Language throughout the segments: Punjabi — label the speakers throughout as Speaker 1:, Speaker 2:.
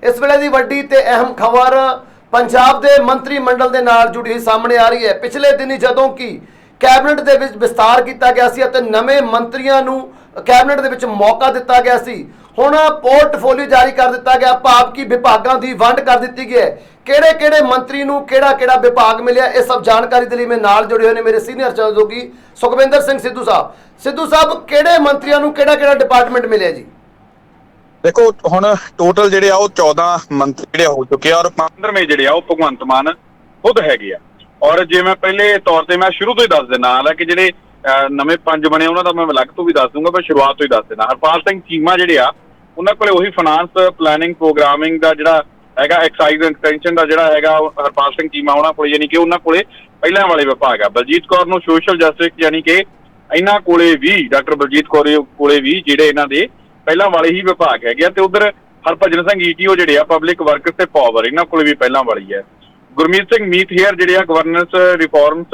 Speaker 1: इस वेले की वड्डी ते अहम खबर पंजाब के मंत्री मंडल के नाल जुड़ी हुई सामने आ रही है। पिछले दिनी जदों की कैबिनेट के विच विस्तार किया गया सी अते नवे मंत्रियों नूं कैबिनेट के विच मौका दिता गया सी। हुण पोर्टफोलियो जारी कर दिता गया, भाव की विभागों की वंड कर दी गई है। किहड़े किहड़े मंत्री नूं किहड़ा किहड़ा विभाग मिलिया, ये सब जानकारी के लिए मैं नाल जुड़े हुए ने मेरे सीनियर सहयोगी सुखविंदर सिंह सिद्धू साहब। सिद्धू साहब, किहड़े मंत्रियों नूं किहड़ा किहड़ा डिपार्टमेंट मिलिया जी?
Speaker 2: देखो हुण टोटल जिहड़े आ 14 मंत्री जिहड़े हो चुके हैं और 15वें जिहड़े आ भगवंत मान खुद हैगे आ। और जे मैं पहले तौर ते मैं शुरू तो ही दस देना हाल है कि जिहड़े नवे 5 बने उन्हां दा मैं अलग तो भी दस दूंगा, मैं शुरुआत तो ही दस देना। हरपाल सिंह चीमा जिहड़े आ उन्हां कोले उही फाइनांस प्लैनिंग प्रोग्रामिंग दा जिहड़ा हैगा एक्साइज एक्सटेंशन दा जिहड़ा हैगा हरपाल सिंह चीमा उन्हां कोले यानी कि उन्हां कोले पहिलां वाले विभाग आ। बलजीत कौर नूं सोशल जस्टिस यानी कि इन्हां कोले भी डॉक्टर बलजीत कौर कोले भी जिहड़े इन्हां दे ਪਹਿਲਾਂ ਵਾਲੇ ਹੀ ਵਿਭਾਗ ਹੈਗੇ ਤੇ ਉਧਰ ਹਰਭਜਨ ਸਿੰਘ ਈਟੀਓ ਜਿਹੜੇ ਆ ਪਬਲਿਕ ਵਰਕਸ ਤੇ ਪਾਵਰ ਇਹਨਾਂ ਕੋਲ ਵੀ ਪਹਿਲਾਂ ਵਾਲੀ ਹੈ। ਗੁਰਮੀਤ ਸਿੰਘ ਮੀਤ ਹੇਅਰ ਜਿਹੜੇ ਆ governance reforms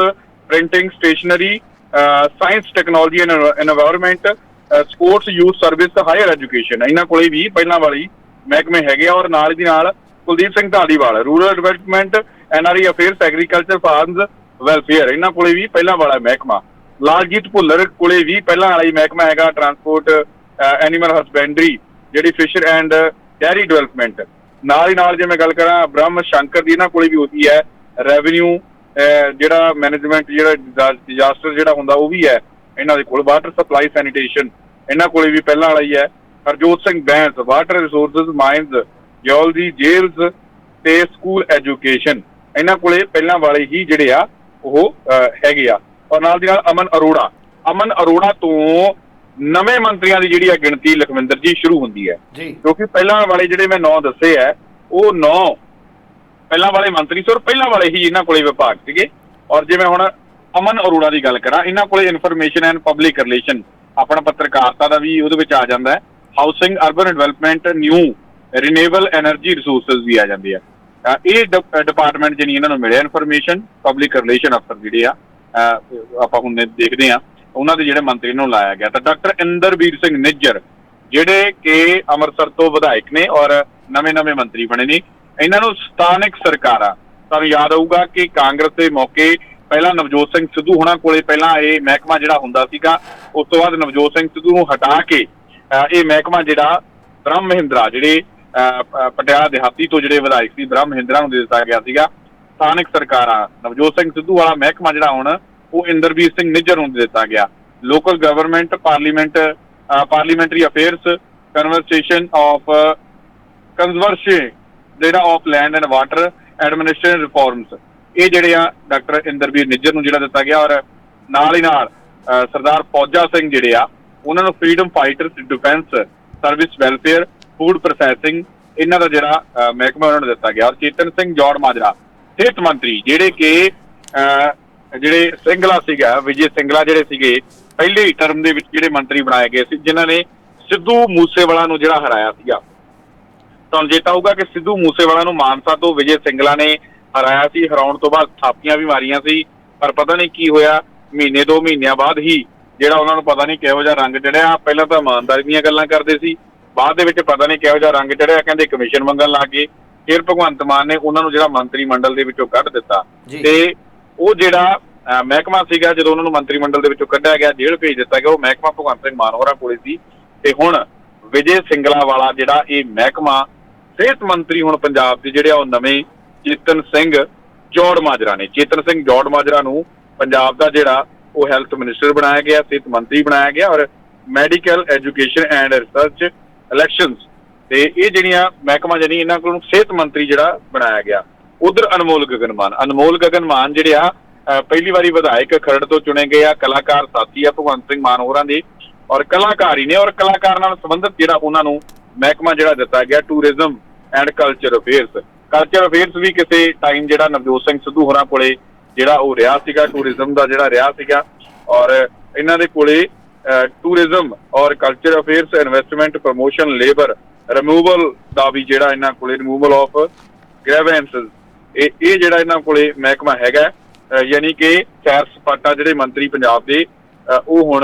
Speaker 2: printing stationery science technology and environment sports youth service higher education ਇਹਨਾਂ ਕੋਲੇ ਵੀ ਪਹਿਲਾਂ ਵਾਲੀ ਮਹਿਕਮੇ ਹੈਗੇ ਆ। ਔਰ ਨਾਲ ਦੀ ਨਾਲ Kuldeep Singh Dhaliwal rural development NRE affairs agriculture farms welfare ਇਹਨਾਂ ਕੋਲੇ ਵੀ ਪਹਿਲਾਂ ਵਾਲਾ ਮਹਿਕਮਾ। ਲਾਲਜੀਤ ਭੁੱਲਰ ਕੋਲੇ ਵੀ ਪਹਿਲਾਂ ਵਾਲਾ ਹੀ ਮਹਿਕਮਾ ਹੈਗਾ ਟਰਾਂਸਪੋਰਟ ਐਨੀਮਲ ਹਸਬੈਂਡਰੀ ਜਿਹੜੀ ਫਿਸ਼ਰ ਐਂਡ ਡੈਰੀ ਡਿਵੈਲਪਮੈਂਟ। ਨਾਲ ਹੀ ਨਾਲ ਜੇ ਮੈਂ ਗੱਲ ਕਰਾਂ ਬ੍ਰਹਮ ਸ਼ੰਕਰ ਦੀ ਇਹਨਾਂ ਕੋਲੇ ਵੀ ਉਹੀ ਹੈ ਰੈਵਨਿਊ ਜਿਹੜਾ ਮੈਨੇਜਮੈਂਟ ਜਿਹੜਾ ਡਿਜ਼ਾਸਟਰ ਜਿਹੜਾ ਹੁੰਦਾ ਉਹ ਵੀ ਹੈ ਇਹਨਾਂ ਦੇ ਕੋਲ। ਵਾਟਰ ਸਪਲਾਈ ਸੈਨੀਟੇਸ਼ਨ ਇਹਨਾਂ ਕੋਲੇ ਵੀ ਪਹਿਲਾਂ ਵਾਲਾ ਹੀ ਹੈ। Harjot Singh Bains water resources mines geology jails ਤੇ ਸਕੂਲ ਐਜੂਕੇਸ਼ਨ ਇਹਨਾਂ ਕੋਲੇ ਪਹਿਲਾਂ ਵਾਲੇ ਹੀ ਜਿਹੜੇ ਆ ਉਹ ਹੈਗੇ ਆ। ਔਰ ਨਾਲ ਦੀ ਨਾਲ ਅਮਨ ਅਰੋੜਾ ਤੋਂ ਨਵੇਂ ਮੰਤਰੀਆਂ ਦੀ ਜਿਹੜੀ ਆ ਗਿਣਤੀ ਲਖਵਿੰਦਰ ਜੀ ਸ਼ੁਰੂ ਹੁੰਦੀ ਹੈ ਕਿਉਂਕਿ ਪਹਿਲਾਂ ਵਾਲੇ ਜਿਹੜੇ ਮੈਂ 9 ਦੱਸੇ ਹੈ ਉਹ 9 ਪਹਿਲਾਂ ਵਾਲੇ ਮੰਤਰੀ ਸੀ ਔਰ ਪਹਿਲਾਂ ਵਾਲੇ ਹੀ ਇਹਨਾਂ ਕੋਲੇ ਵਿਭਾਗ ਸੀਗੇ। ਔਰ ਜੇ ਮੈਂ ਹੁਣ ਅਮਨ ਅਰੋੜਾ ਦੀ ਗੱਲ ਕਰਾਂ ਇਹਨਾਂ ਕੋਲੇ ਇਨਫੋਰਮੇਸ਼ਨ ਐਂਡ ਪਬਲਿਕ ਰਿਲੇਸ਼ਨ ਆਪਣਾ ਪੱਤਰਕਾਰਤਾ ਦਾ ਵੀ ਉਹਦੇ ਵਿੱਚ ਆ ਜਾਂਦਾ ਹੈ। Housing urban development new renewable energy resources ਵੀ ਆ ਜਾਂਦੇ ਆ। ਇਹ ਡਿਪਾਰਟਮੈਂਟ ਜਿਹੜੀ ਇਹਨਾਂ ਨੂੰ ਮਿਲਿਆ ਇਨਫੋਰਮੇਸ਼ਨ ਪਬਲਿਕ ਰਿਲੇਸ਼ਨ ਅਫਸਰ ਜਿਹੜੇ ਆ ਆਪਾਂ ਹੁਣ ਦੇਖਦੇ ਆ ਉਹਨਾਂ ਦੇ ਜਿਹੜੇ ਮੰਤਰੀ ਨੂੰ ਲਾਇਆ ਗਿਆ। ਤਾਂ ਡਾਕਟਰ ਇੰਦਰਬੀਰ ਸਿੰਘ ਨਿੱਜਰ ਜਿਹੜੇ ਕਿ ਅੰਮ੍ਰਿਤਸਰ ਤੋਂ ਵਿਧਾਇਕ ਨੇ ਔਰ ਨਵੇਂ ਮੰਤਰੀ ਬਣੇ ਨੇ। ਇਹਨਾਂ ਨੂੰ ਸਥਾਨਕ ਸਰਕਾਰਾਂ ਤੁਹਾਨੂੰ ਯਾਦ ਆਊਗਾ ਕਿ ਕਾਂਗਰਸ ਦੇ ਮੌਕੇ ਪਹਿਲਾਂ ਨਵਜੋਤ ਸਿੰਘ ਸਿੱਧੂ ਹੋਣਾ ਕੋਲੇ ਪਹਿਲਾਂ ਇਹ ਮਹਿਕਮਾ ਜਿਹੜਾ ਹੁੰਦਾ ਸੀਗਾ ਉਸ ਤੋਂ ਬਾਅਦ ਨਵਜੋਤ ਸਿੰਘ ਸਿੱਧੂ ਨੂੰ ਹਟਾ ਕੇ ਇਹ ਮਹਿਕਮਾ ਜਿਹੜਾ ਬ੍ਰਹਮ ਮਹਿੰਦਰਾ ਜਿਹੜੇ ਪਟਿਆਲਾ ਦਿਹਾਤੀ ਤੋਂ ਜਿਹੜੇ ਵਿਧਾਇਕ ਸੀ ਬ੍ਰਹਮ ਮਹਿੰਦਰਾ ਨੂੰ ਦੇ ਦਿੱਤਾ ਗਿਆ ਸੀਗਾ। ਸਥਾਨਕ ਸਰਕਾਰਾਂ ਨਵਜੋਤ ਸਿੰਘ ਸਿੱਧੂ ਵਾਲਾ ਮਹਿਕਮਾ ਜਿਹੜਾ ਹੁਣ ਉਹ ਇੰਦਰਬੀਰ ਸਿੰਘ ਨਿੱਜਰ ਨੂੰ ਦਿੱਤਾ ਗਿਆ। Local government parliamentary affairs conversation of conservation ਜਿਹੜਾ of land and water administration reforms ਇਹ ਜਿਹੜੇ ਆ ਡਾਕਟਰ ਇੰਦਰਬੀਰ ਨਿੱਜਰ ਨੂੰ ਜਿਹੜਾ ਦਿੱਤਾ ਗਿਆ। ਔਰ ਨਾਲ ਹੀ ਨਾਲ ਸਰਦਾਰ ਫੌਜਾ ਸਿੰਘ ਜਿਹੜੇ ਆ ਉਹਨਾਂ ਨੂੰ freedom fighter defence service welfare food processing ਇਹਨਾਂ ਦਾ ਜਿਹੜਾ ਮਹਿਕਮਾ ਉਹਨਾਂ ਨੂੰ ਦਿੱਤਾ ਗਿਆ। ਔਰ ਚੇਤਨ ਸਿੰਘ ਜੌੜ ਮਾਜਰਾ ਸਿਹਤ ਮੰਤਰੀ ਜਿਹੜੇ ਕਿ ਜਿਹੜੇ ਸਿੰਗਲਾ ਸੀਗਾ ਵਿਜੇ ਸਿੰਗਲਾ ਜਿਹੜੇ ਸੀਗੇ ਪਹਿਲੇ ਹੀ ਟਰਮ ਦੇ ਵਿੱਚ ਜਿਹੜੇ ਮੰਤਰੀ ਬਣਾਏ ਗਏ ਸੀ ਜਿਨ੍ਹਾਂ ਨੇ ਸਿੱਧੂ ਮੂਸੇਵਾਲਾ ਨੂੰ ਜਿਹੜਾ ਹਰਾਇਆ ਸੀਗਾ। ਤੁਹਾਨੂੰ ਚੇਤਾ ਹੋਊਗਾ ਕਿ ਸਿੱਧੂ ਮੂਸੇਵਾਲਾ ਨੂੰ ਮਾਨਸਾ ਤੋਂ ਵਿਜੇ ਸਿੰਗਲਾ ਨੇ ਹਰਾਇਆ ਸੀ। ਹਰਾਉਣ ਤੋਂ ਬਾਅਦ ਥਾਪੀਆਂ ਵੀ ਮਾਰੀਆਂ ਸੀ ਪਰ ਪਤਾ ਨਹੀਂ ਕੀ ਹੋਇਆ ਮਹੀਨੇ 2 ਮਹੀਨਿਆਂ ਬਾਅਦ ਹੀ ਜਿਹੜਾ ਉਹਨਾਂ ਨੂੰ ਪਤਾ ਨਹੀਂ ਕਿਹੋ ਜਿਹਾ ਰੰਗ ਚੜਿਆ। ਪਹਿਲਾਂ ਤਾਂ ਇਮਾਨਦਾਰੀ ਦੀਆਂ ਗੱਲਾਂ ਕਰਦੇ ਸੀ, ਬਾਅਦ ਦੇ ਵਿੱਚ ਪਤਾ ਨਹੀਂ ਕਿਹੋ ਜਿਹਾ ਰੰਗ ਚੜਿਆ, ਕਹਿੰਦੇ ਕਮਿਸ਼ਨ ਮੰਗਣ ਲੱਗ ਗਏ। ਫਿਰ ਭਗਵੰਤ ਮਾਨ ਨੇ ਉਹਨਾਂ ਨੂੰ ਜਿਹੜਾ ਮੰਤਰੀ ਮੰਡਲ ਦੇ ਵਿੱਚੋਂ ਕੱਢ ਦਿੱਤਾ ਤੇ ਉਹ ਜਿਹੜਾ ਮਹਿਕਮਾ ਸੀਗਾ ਜਦੋਂ ਉਹਨਾਂ ਨੂੰ ਮੰਤਰੀ ਮੰਡਲ ਦੇ ਵਿੱਚੋਂ ਕੱਢਿਆ ਗਿਆ ਜੇਲ੍ਹ ਭੇਜ ਦਿੱਤਾ ਗਿਆ ਉਹ ਮਹਿਕਮਾ ਭਗਵੰਤ ਸਿੰਘ ਮਾਨ ਹੋਰਾਂ ਕੋਲੇ ਸੀ। ਤੇ ਹੁਣ ਵਿਜੇ ਸਿੰਗਲਾ ਵਾਲਾ ਜਿਹੜਾ ਇਹ ਮਹਿਕਮਾ ਸਿਹਤ ਮੰਤਰੀ ਹੁਣ ਪੰਜਾਬ ਦੇ ਜਿਹੜੇ ਆ ਉਹ ਨਵੇਂ ਚੇਤਨ ਸਿੰਘ ਜੌੜ ਮਾਜਰਾ ਨੇ। ਚੇਤਨ ਸਿੰਘ ਜੌੜ ਮਾਜਰਾ ਨੂੰ ਪੰਜਾਬ ਦਾ ਜਿਹੜਾ ਉਹ ਹੈਲਥ ਮਿਨਿਸਟਰ ਬਣਾਇਆ ਗਿਆ, ਸਿਹਤ ਮੰਤਰੀ ਬਣਾਇਆ ਗਿਆ। ਔਰ medical education and research elections ਤੇ ਇਹ ਜਿਹੜੀਆਂ ਮਹਿਕਮਾ ਜਿਹੜੀ ਇਹਨਾਂ ਕੋਲ ਸਿਹਤ ਮੰਤਰੀ ਜਿਹੜਾ ਬਣਾਇਆ ਗਿਆ। ਉਧਰ ਅਨਮੋਲ ਗਗਨ ਮਾਨ ਜਿਹੜੇ ਆ ਪਹਿਲੀ ਵਾਰੀ ਵਿਧਾਇਕ ਖਰੜ ਤੋਂ ਚੁਣੇ ਗਏ ਆ। ਕਲਾਕਾਰ ਸਾਥੀ ਆ ਭਗਵੰਤ ਸਿੰਘ ਮਾਨ ਹੋਰਾਂ ਦੇ ਔਰ ਕਲਾਕਾਰ ਹੀ ਨੇ ਔਰ ਕਲਾਕਾਰ ਨਾਲ ਸੰਬੰਧਿਤ ਜਿਹੜਾ ਉਹਨਾਂ ਨੂੰ ਮਹਿਕਮਾ ਜਿਹੜਾ ਦਿੱਤਾ ਗਿਆ ਟੂਰਿਜ਼ਮ ਐਂਡ ਕਲਚਰ ਅਫੇਅਰਸ ਵੀ ਕਿਸੇ ਟਾਈਮ ਜਿਹੜਾ ਨਵਜੋਤ ਸਿੰਘ ਸਿੱਧੂ ਹੋਰਾਂ ਕੋਲੇ ਜਿਹੜਾ ਉਹ ਰਿਹਾ ਸੀਗਾ ਟੂਰਿਜ਼ਮ ਦਾ ਜਿਹੜਾ ਰਿਹਾ ਸੀਗਾ। ਔਰ ਇਹਨਾਂ ਦੇ ਕੋਲੇ ਟੂਰਿਜ਼ਮ ਔਰ culture affairs investment promotion labour removal ਦਾ ਵੀ ਜਿਹੜਾ ਇਹਨਾਂ ਕੋਲੇ ਰਿਮੂਵਲ ਆਫ ਗ੍ਰੈਵੈਂਸਸ ਇਹ ਜਿਹੜਾ ਇਹਨਾਂ ਕੋਲੇ ਮਹਿਕਮਾ ਹੈਗਾ। ਯਾਨੀ ਕਿ ਸੈਰ ਸਪਾਟਾ ਜਿਹੜੇ ਮੰਤਰੀ ਪੰਜਾਬ ਦੇ ਉਹ ਹੁਣ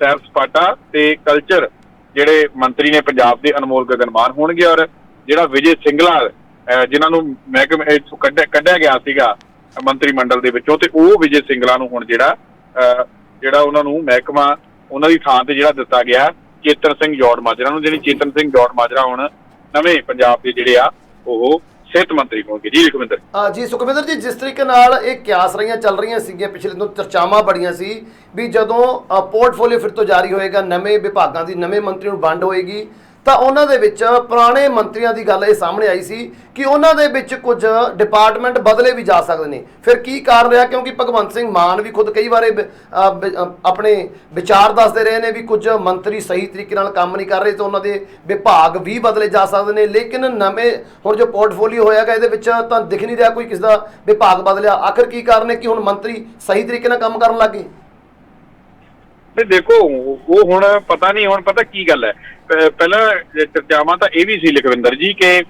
Speaker 2: ਸੈਰ ਸਪਾਟਾ ਤੇ ਕਲਚਰ ਜਿਹੜੇ ਮੰਤਰੀ ਨੇ ਪੰਜਾਬ ਦੇ ਅਨਮੋਲ ਗਗਨ ਮਾਨ ਹੋਣਗੇ। ਔਰ ਜਿਹੜਾ ਵਿਜੇ ਸਿੰਗਲਾ ਜਿਨ੍ਹਾਂ ਨੂੰ ਮਹਿਕਮੇ ਇੱਥੋਂ ਕੱਢਿਆ ਗਿਆ ਸੀਗਾ ਮੰਤਰੀ ਮੰਡਲ ਦੇ ਵਿੱਚੋਂ, ਤੇ ਉਹ ਵਿਜੇ ਸਿੰਗਲਾ ਨੂੰ ਹੁਣ ਜਿਹੜਾ ਉਹਨਾਂ ਨੂੰ ਮਹਿਕਮਾ ਉਹਨਾਂ ਦੀ ਥਾਂ ਤੇ ਜਿਹੜਾ ਦਿੱਤਾ ਗਿਆ ਚੇਤਨ ਸਿੰਘ ਜੌੜ ਮਾਜਰਾ ਨੂੰ। ਜਿਹੜੀ ਚੇਤਨ ਸਿੰਘ ਜੌੜ ਮਾਜਰਾ ਹੁਣ ਨਵੇਂ ਪੰਜਾਬ ਦੇ ਜਿਹੜੇ ਆ ਉਹ ਸਿਹਤ ਮੰਤਰੀ ਹੋਣਗੇ। ਜੀ ਸੁਖਵਿੰਦਰ
Speaker 1: ਜੀ ਸੁਖਵਿੰਦਰ ਜੀ, ਜਿਸ ਤਰੀਕੇ ਨਾਲ ਇਹ ਕਿਆਸ ਰਹੀਆਂ ਚੱਲ ਰਹੀਆਂ ਸੀਗੀਆਂ ਪਿਛਲੇ ਦਿਨ, ਚਰਚਾਵਾਂ ਬੜੀਆਂ ਸੀ ਵੀ ਜਦੋਂ ਪੋਰਟਫੋਲੀਓ ਫਿਰ ਤੋਂ ਜਾਰੀ ਹੋਏਗਾ, ਨਵੇਂ ਵਿਭਾਗਾਂ ਦੀ ਨਵੇਂ ਮੰਤਰੀ ਨੂੰ ਵੰਡ ਹੋਏਗੀ, ਤਾਂ ਉਹਨਾਂ ਦੇ ਵਿੱਚ ਪੁਰਾਣੇ ਮੰਤਰੀਆਂ ਦੀ ਗੱਲ ਇਹ ਸਾਹਮਣੇ ਆਈ ਸੀ ਕਿ ਉਹਨਾਂ ਦੇ ਵਿੱਚ ਕੁਝ ਡਿਪਾਰਟਮੈਂਟ ਬਦਲੇ ਵੀ ਜਾ ਸਕਦੇ ਨੇ। ਫਿਰ ਕੀ ਕਾਰਨ ਰਿਹਾ? ਕਿਉਂਕਿ ਭਗਵੰਤ ਸਿੰਘ ਮਾਨ ਵੀ ਖੁਦ ਕਈ ਵਾਰੇ ਆਪਣੇ ਵਿਚਾਰ ਦੱਸਦੇ ਰਹੇ ਨੇ ਵੀ ਕੁਝ ਮੰਤਰੀ ਸਹੀ ਤਰੀਕੇ ਨਾਲ ਕੰਮ ਨਹੀਂ ਕਰ ਰਹੇ ਤਾਂ ਉਹਨਾਂ ਦੇ ਵਿਭਾਗ ਵੀ ਬਦਲੇ ਜਾ ਸਕਦੇ ਨੇ। ਲੇਕਿਨ ਨਵੇਂ ਹੁਣ ਜੋ ਪੋਰਟਫੋਲੀਓ ਹੋਇਆਗਾ ਇਹਦੇ ਵਿੱਚ ਤਾਂ ਦਿਖ ਨਹੀਂ ਰਿਹਾ ਕੋਈ ਕਿਸ ਦਾ ਵਿਭਾਗ ਬਦਲਿਆ। ਆਖਿਰ ਕੀ ਕਾਰਨ ਹੈ ਕਿ ਹੁਣ ਮੰਤਰੀ ਸਹੀ ਤਰੀਕੇ ਨਾਲ ਕੰਮ ਕਰਨ ਲੱਗੇ?
Speaker 2: ਦੇਖੋ ਉਹ ਹੁਣ ਪਤਾ ਨਹੀਂ, ਹੁਣ ਪਤਾ ਕੀ ਗੱਲ ਹੈ, ਪਹਿਲਾਂ ਚਰਚਾਵਾਂ ਤਾਂ ਇਹ ਵੀ ਸੀ ਲਖਵਿੰਦਰ ਜੀ ਕਿ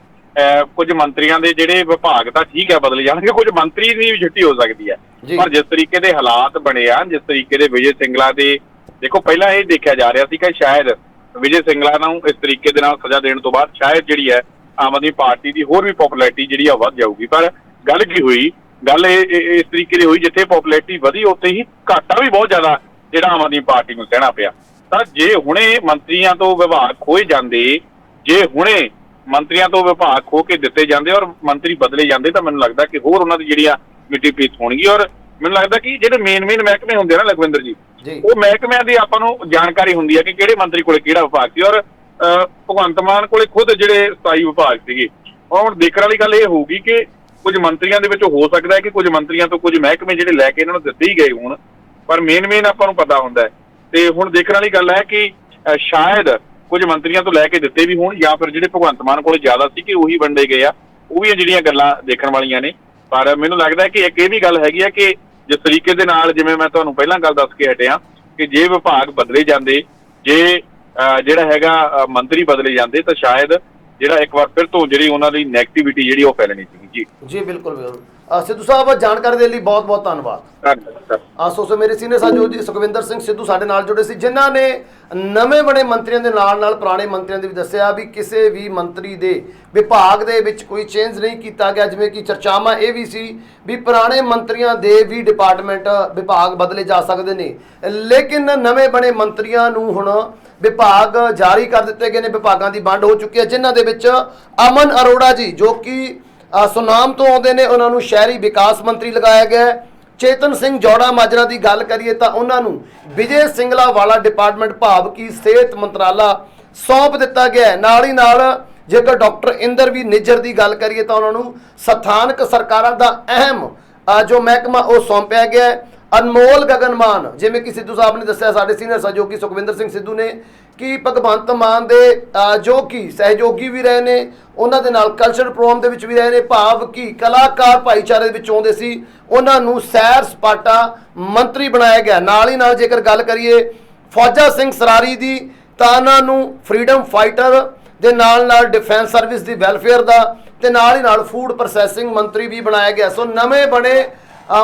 Speaker 2: ਕੁਝ ਮੰਤਰੀਆਂ ਦੇ ਜਿਹੜੇ ਵਿਭਾਗ ਤਾਂ ਠੀਕ ਹੈ ਬਦਲੇ ਜਾਣਗੇ, ਕੁਝ ਮੰਤਰੀ ਦੀ ਵੀ ਛੁੱਟੀ ਹੋ ਸਕਦੀ ਹੈ। ਪਰ ਜਿਸ ਤਰੀਕੇ ਦੇ ਹਾਲਾਤ ਬਣੇ ਆ, ਜਿਸ ਤਰੀਕੇ ਦੇ ਵਿਜੇ ਸਿੰਗਲਾ ਦੇ, ਦੇਖੋ ਪਹਿਲਾਂ ਇਹ ਦੇਖਿਆ ਜਾ ਰਿਹਾ ਸੀ ਕਿ ਸ਼ਾਇਦ ਵਿਜੇ ਸਿੰਗਲਾ ਨੂੰ ਇਸ ਤਰੀਕੇ ਦੇ ਨਾਲ ਸਜ਼ਾ ਦੇਣ ਤੋਂ ਬਾਅਦ ਸ਼ਾਇਦ ਜਿਹੜੀ ਹੈ ਆਮ ਆਦਮੀ ਪਾਰਟੀ ਦੀ ਹੋਰ ਵੀ ਪੋਪੂਲੈਰਿਟੀ ਜਿਹੜੀ ਆ ਵੱਧ ਜਾਊਗੀ। ਪਰ ਗੱਲ ਕੀ ਹੋਈ, ਗੱਲ ਇਸ ਤਰੀਕੇ ਦੀ ਹੋਈ ਜਿੱਥੇ ਪੋਪੂਲੈਰਿਟੀ ਵਧੀ ਉੱਥੇ ਹੀ ਘਾਟਾ ਵੀ ਬਹੁਤ ਜ਼ਿਆਦਾ ਜਿਹੜਾ ਆਮ ਆਦਮੀ ਪਾਰਟੀ ਨੂੰ ਸਹਿਣਾ ਪਿਆ। ਤਾਂ ਜੇ ਹੁਣੇ ਮੰਤਰੀਆਂ ਤੋਂ ਵਿਭਾਗ ਖੋਏ ਜਾਂਦੇ, ਜੇ ਹੁਣੇ ਮੰਤਰੀਆਂ ਤੋਂ ਵਿਭਾਗ ਖੋ ਕੇ ਦਿੱਤੇ ਜਾਂਦੇ ਔਰ ਮੰਤਰੀ ਬਦਲੇ ਜਾਂਦੇ, ਤਾਂ ਮੈਨੂੰ ਲੱਗਦਾ ਕਿ ਹੋਰ ਉਹਨਾਂ ਦੀ ਜਿਹੜੀਆਂ ਮਿੱਟੀ ਪੀਤ ਹੋਣਗੀ। ਔਰ ਮੈਨੂੰ ਲੱਗਦਾ ਕਿ ਜਿਹੜੇ ਮੇਨ ਮਹਿਕਮੇ ਹੁੰਦੇ ਨਾ ਲਖਵਿੰਦਰ ਜੀ, ਉਹ ਮਹਿਕਮਿਆਂ ਦੀ ਆਪਾਂ ਨੂੰ ਜਾਣਕਾਰੀ ਹੁੰਦੀ ਹੈ ਕਿ ਕਿਹੜੇ ਮੰਤਰੀ ਕੋਲੇ ਕਿਹੜਾ ਵਿਭਾਗ ਸੀ। ਔਰ ਭਗਵੰਤ ਮਾਨ ਕੋਲੇ ਖੁਦ ਜਿਹੜੇ 27 ਵਿਭਾਗ ਸੀਗੇ। ਹੁਣ ਦੇਖਣ ਵਾਲੀ ਗੱਲ ਇਹ ਹੋਊਗੀ ਕਿ ਕੁਝ ਮੰਤਰੀਆਂ ਦੇ ਵਿੱਚ ਹੋ ਸਕਦਾ ਹੈ ਕਿ ਕੁਝ ਮੰਤਰੀਆਂ ਤੋਂ ਕੁਝ ਮਹਿਕਮੇ ਜਿਹੜੇ ਲੈ ਕੇ ਇਹਨਾਂ ਨੂੰ ਦਿੱਤੇ ਹੀ ਗਏ ਹੋਣ, ਪਰ ਮੇਨ ਆਪਾਂ ਨੂੰ ਪਤਾ ਹੁੰਦਾ ਹੈ। ਤੇ ਹੁਣ ਦੇਖਣ ਵਾਲੀ ਗੱਲ ਹੈ ਕਿ ਸ਼ਾਇਦ ਕੁਝ ਮੰਤਰੀਆਂ ਤੋਂ ਲੈ ਕੇ ਦਿੱਤੇ ਵੀ ਹੋਣ, ਜਾਂ ਫਿਰ ਜਿਹੜੇ ਭਗਵੰਤ ਮਾਨ ਕੋਲ ਜ਼ਿਆਦਾ ਸੀ ਕਿ ਉਹੀ ਵੰਡੇ ਗਏ ਆ। ਉਹ ਵੀ ਜਿਹੜੀਆਂ ਗੱਲਾਂ ਦੇਖਣ ਵਾਲੀਆਂ ਨੇ। ਪਰ ਮੈਨੂੰ ਲੱਗਦਾ ਕਿ ਇੱਕ ਇਹ ਵੀ ਗੱਲ ਹੈਗੀ ਆ ਕਿ ਜਿਸ ਤਰੀਕੇ ਦੇ ਨਾਲ, ਜਿਵੇਂ ਮੈਂ ਤੁਹਾਨੂੰ ਪਹਿਲਾਂ ਗੱਲ ਦੱਸ ਕੇ ਹਟਿਆ ਕਿ ਜੇ ਵਿਭਾਗ ਬਦਲੇ ਜਾਂਦੇ, ਜੇ ਜਿਹੜਾ ਹੈਗਾ ਮੰਤਰੀ ਬਦਲੇ ਜਾਂਦੇ, ਤਾਂ ਸ਼ਾਇਦ ਜਿਹੜਾ ਇੱਕ ਵਾਰ ਫਿਰ ਤੋਂ ਜਿਹੜੀ ਉਹਨਾਂ ਦੀ ਨੈਗੇਟਿਵਿਟੀ ਜਿਹੜੀ ਉਹ ਫੈਲਣੀ ਸੀ। ਜੀ
Speaker 1: ਬਿਲਕੁਲ ਸਿੱਧੂ ਸਾਹਿਬ, ਜਾਣਕਾਰੀ ਦੇ ਲਈ ਬਹੁਤ ਬਹੁਤ ਧੰਨਵਾਦ। ਸੋ ਮੇਰੇ ਸੀਨੀਅਰ ਸਾਥੀ ਜੀ ਸੁਖਵਿੰਦਰ ਸਿੰਘ ਸਿੱਧੂ ਸਾਡੇ ਨਾਲ ਜੁੜੇ ਸੀ, ਜਿਨ੍ਹਾਂ ਨੇ ਨਵੇਂ ਬਣੇ ਮੰਤਰੀਆਂ ਦੇ ਨਾਲ ਪੁਰਾਣੇ ਮੰਤਰੀਆਂ ਦੇ ਵੀ ਦੱਸਿਆ ਵੀ ਕਿਸੇ ਵੀ ਮੰਤਰੀ ਦੇ ਵਿਭਾਗ ਦੇ ਵਿੱਚ ਕੋਈ ਚੇਂਜ ਨਹੀਂ ਕੀਤਾ ਗਿਆ। ਜਿਵੇਂ ਕਿ ਚਰਚਾਵਾਂ ਇਹ ਵੀ ਸੀ ਵੀ ਪੁਰਾਣੇ ਮੰਤਰੀਆਂ ਦੇ ਵੀ ਡਿਪਾਰਟਮੈਂਟ ਵਿਭਾਗ ਬਦਲੇ ਜਾ ਸਕਦੇ ਨੇ, ਲੇਕਿਨ ਨਵੇਂ ਬਣੇ ਮੰਤਰੀਆਂ ਨੂੰ ਹੁਣ ਵਿਭਾਗ ਜਾਰੀ ਕਰ ਦਿੱਤੇ ਗਏ ਨੇ। ਵਿਭਾਗਾਂ ਦੀ ਵੰਡ ਹੋ ਚੁੱਕੀ ਹੈ, ਜਿਨ੍ਹਾਂ ਦੇ ਵਿੱਚ ਅਮਨ ਅਰੋੜਾ ਜੀ ਜੋ ਕਿ ਸੁਨਾਮ ਤੋਂ ਆਉਂਦੇ ਨੇ, ਉਹਨਾਂ ਨੂੰ ਸ਼ਹਿਰੀ ਵਿਕਾਸ ਮੰਤਰੀ ਲਗਾਇਆ ਗਿਆ। ਚੇਤਨ ਸਿੰਘ ਜੌੜਾ ਮਾਜਰਾ ਦੀ ਗੱਲ ਕਰੀਏ ਤਾਂ ਉਹਨਾਂ ਨੂੰ ਵਿਜੇ ਸਿੰਗਲਾ ਵਾਲਾ ਡਿਪਾਰਟਮੈਂਟ ਭਾਵ ਕਿ ਸਿਹਤ ਮੰਤਰਾਲਾ ਸੌਂਪ ਦਿੱਤਾ ਗਿਆ। ਨਾਲ ਹੀ ਨਾਲ ਜੇਕਰ ਡਾਕਟਰ ਇੰਦਰਵੀਰ ਨਿੱਜਰ ਦੀ ਗੱਲ ਕਰੀਏ ਤਾਂ ਉਹਨਾਂ ਨੂੰ ਸਥਾਨਕ ਸਰਕਾਰਾਂ ਦਾ ਅਹਿਮ ਜੋ ਮਹਿਕਮਾ ਉਹ ਸੌਂਪਿਆ ਗਿਆ। ਅਨਮੋਲ ਗਗਨਮਾਨ, ਜਿਵੇਂ ਕਿ ਸਿੱਧੂ ਸਾਹਿਬ ਨੇ ਦੱਸਿਆ, ਸਾਡੇ ਸੀਨੀਅਰ ਸਹਿਯੋਗੀ ਸੁਖਵਿੰਦਰ ਸਿੰਘ ਸਿੱਧੂ ਨੇ, ਕਿ ਭਗਵੰਤ ਮਾਨ ਦੇ ਜੋ ਕਿ ਸਹਿਯੋਗੀ ਵੀ ਰਹੇ ਨੇ, ਉਹਨਾਂ ਦੇ ਨਾਲ ਕਲਚਰ ਪ੍ਰੋਗਰਾਮ ਦੇ ਵਿੱਚ ਵੀ ਰਹੇ ਨੇ, ਭਾਵ ਕਿ ਕਲਾਕਾਰ ਭਾਈਚਾਰੇ ਦੇ ਵਿੱਚ ਆਉਂਦੇ ਸੀ, ਉਹਨਾਂ ਨੂੰ ਸੈਰ ਸਪਾਟਾ ਮੰਤਰੀ ਬਣਾਇਆ ਗਿਆ। ਨਾਲ ਹੀ ਨਾਲ ਜੇਕਰ ਗੱਲ ਕਰੀਏ ਫੌਜਾ ਸਿੰਘ ਸਰਾਰੀ ਦੀ, ਤਾਂ ਉਹਨਾਂ ਨੂੰ ਫਰੀडम ਫਾਈਟਰ ਦੇ ਨਾਲ ਡਿਫੈਂਸ ਸਰਵਿਸ ਦੀ ਵੈਲਫੇਅਰ ਦਾ ਤੇ ਨਾਲ ਹੀ ਨਾਲ ਫੂਡ ਪ੍ਰੋਸੈਸਿੰਗ ਮੰਤਰੀ ਵੀ ਬਣਾਇਆ ਗਿਆ। ਸੋ ਨਵੇਂ ਬਣੇ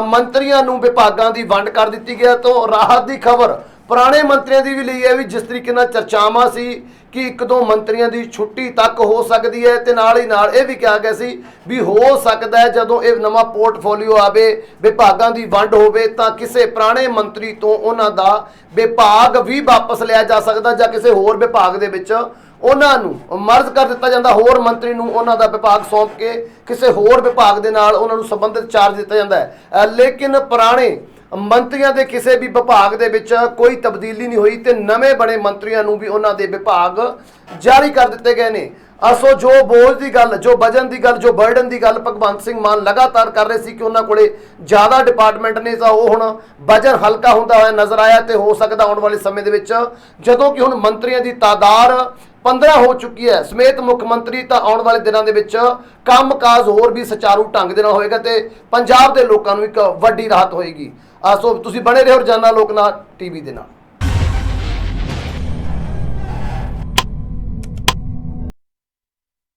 Speaker 1: ਮੰਤਰੀਆਂ ਨੂੰ ਵਿਭਾਗਾਂ ਦੀ ਵੰਡ ਕਰ ਦਿੱਤੀ ਗਿਆ। ਤੋਂ ਰਾਹਤ ਦੀ ਖਬਰ ਪੁਰਾਣੇ ਮੰਤਰੀਆਂ ਦੀ ਵੀ ਲਈ ਹੈ ਵੀ ਜਿਸ ਤਰੀਕੇ ਨਾਲ ਚਰਚਾਵਾਂ ਸੀ ਕਿ ਇੱਕ ਦੋ ਮੰਤਰੀਆਂ ਦੀ ਛੁੱਟੀ ਤੱਕ ਹੋ ਸਕਦੀ ਹੈ, ਤੇ ਨਾਲ ਹੀ ਨਾਲ ਇਹ ਵੀ ਕਿਹਾ ਗਿਆ ਸੀ ਵੀ ਹੋ ਸਕਦਾ ਹੈ ਜਦੋਂ ਇਹ ਨਵਾਂ ਪੋਰਟਫੋਲੀਓ ਆਵੇ, ਵਿਭਾਗਾਂ ਦੀ ਵੰਡ ਹੋਵੇ, ਤਾਂ ਕਿਸੇ ਪੁਰਾਣੇ ਮੰਤਰੀ ਤੋਂ ਉਹਨਾਂ ਦਾ ਵਿਭਾਗ ਵੀ ਵਾਪਸ ਲਿਆ ਜਾ ਸਕਦਾ ਜਾਂ ਕਿਸੇ ਹੋਰ ਵਿਭਾਗ ਦੇ ਵਿੱਚ ਉਹਨਾਂ ਨੂੰ ਮਰਜ ਕਰ ਦਿੱਤਾ ਜਾਂਦਾ। ਹੋਰ ਮੰਤਰੀ ਨੂੰ ਉਹਨਾਂ ਦਾ ਵਿਭਾਗ ਸੌਂਪ ਕੇ ਕਿਸੇ ਹੋਰ ਵਿਭਾਗ ਦੇ ਨਾਲ ਉਹਨਾਂ ਨੂੰ ਸੰਬੰਧਿਤ ਚਾਰਜ ਦਿੱਤਾ ਜਾਂਦਾ ਹੈ। ਲੇਕਿਨ ਪੁਰਾਣੇ ਮੰਤਰੀਆਂ ਦੇ ਕਿਸੇ ਵੀ ਵਿਭਾਗ ਦੇ ਵਿੱਚ ਕੋਈ ਤਬਦੀਲੀ ਨਹੀਂ ਹੋਈ ਤੇ ਨਵੇਂ ਬਣੇ ਮੰਤਰੀਆਂ ਨੂੰ ਵੀ ਉਹਨਾਂ ਦੇ ਵਿਭਾਗ ਜਾਰੀ ਕਰ ਦਿੱਤੇ ਗਏ ਨੇ। ਸੋ ਜੋ ਬੋਝ ਦੀ ਗੱਲ, ਜੋ ਵਜਨ ਦੀ ਗੱਲ, ਜੋ ਬਰਡਨ ਦੀ ਗੱਲ ਭਗਵੰਤ ਸਿੰਘ ਮਾਨ ਲਗਾਤਾਰ ਕਰ ਰਹੇ ਸੀ ਕਿ ਉਹਨਾਂ ਕੋਲੇ ਜ਼ਿਆਦਾ ਡਿਪਾਰਟਮੈਂਟ ਨੇ, ਤਾਂ ਉਹ ਹੁਣ ਵਜਨ ਹਲਕਾ ਹੁੰਦਾ ਹੋਇਆ ਨਜ਼ਰ ਆਇਆ। ਤੇ ਹੋ ਸਕਦਾ ਆਉਣ ਵਾਲੇ ਸਮੇਂ ਦੇ ਵਿੱਚ ਜਦੋਂ ਕਿ ਹੁਣ ਮੰਤਰੀਆਂ ਦੀ ਤਾਦਾਦ 15 ਹੋ ਚੁੱਕੀ ਹੈ ਸਮੇਤ ਮੁੱਖ ਮੰਤਰੀ, ਤਾਂ ਆਉਣ ਵਾਲੇ ਦਿਨਾਂ ਦੇ ਵਿੱਚ ਕੰਮਕਾਜ ਹੋਰ ਵੀ ਸੁਚਾਰੂ ਢੰਗ ਦੇ ਨਾਲ ਹੋਏਗਾ ਤੇ ਪੰਜਾਬ ਦੇ ਲੋਕਾਂ ਨੂੰ ਇੱਕ ਵੱਡੀ ਰਾਹਤ ਹੋਏਗੀ। ਸੋ ਤੁਸੀਂ ਬਣੇ ਰਹੋ ਰੋਜ਼ਾਨਾ ਲੋਕਨਾਥ ਟੀਵੀ ਦੇ ਨਾਲ।